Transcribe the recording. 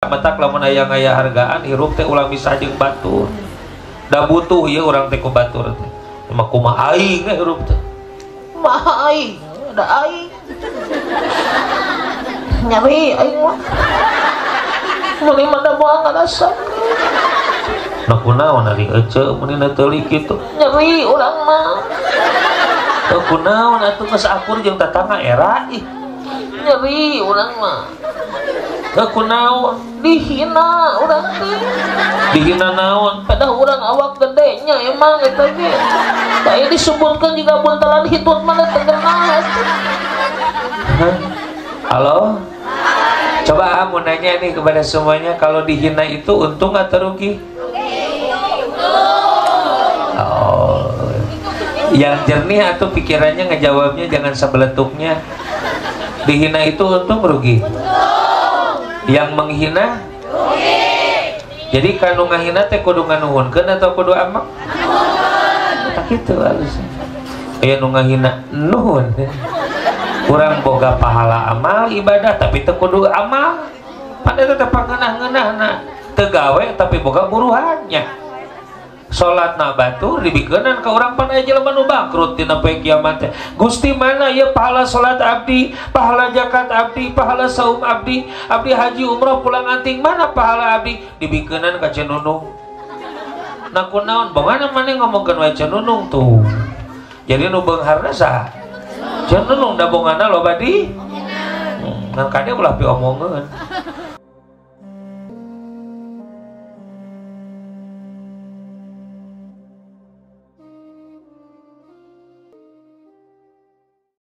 matak lamun aya hargaan hirup teh ulah misah jeung batur. Da butuh ieu urang teh ku batur teh. Mah kumaha aing hirup teh. Kumaha aing? Da aing. Nyari aing mah. Muli mah da moal ngarasap. Nah kunaon ari ece muni teulik kitu. Nyeri urang mah. Teu kunaon atuh geus akur jeung tatangga era ih. Nyeri urang mah. Aku naon dihina urang teh. Dihina naon? Padahal urang awak gedenya emang eta ge. Tah disebutkeun jiga buntelan hitut mah teu geunah. Halo? Coba mau nanya nih kepada semuanya, kalau dihina itu untung atau rugi? Oh. Yang jernih atau pikirannya ngejawabnya jangan sebeletuknya. Dihina itu untung rugi? Yang menghina rugi. Jadi kanu ngahina teh kudu nganuhunkeun atau kudu amak? Tak kitu harusnya. Aya nu ngahina nuhun. Kurang boga pahala amal ibadah tapi teu kudu amal. Padahal teh pangeunah-ngeunahna teu gawe tapi boga buruhannya. Salatna batur dibikeunan ka urang pan aya jelema nu bangkrut dina poe kiamat teh. Gusti mana ya pahala salat abdi, pahala zakat abdi, pahala saum abdi, abdi haji umrah pulang anting mana pahala abdi? Dibikeunan ka Cenunung. Nah kunaon bagaimana maneh ngomongkeun wae Cenunung tuh. Jadi nu beungharna saha? Cenunung da bongana loba di. Ngan kade ulah pi omongkeun.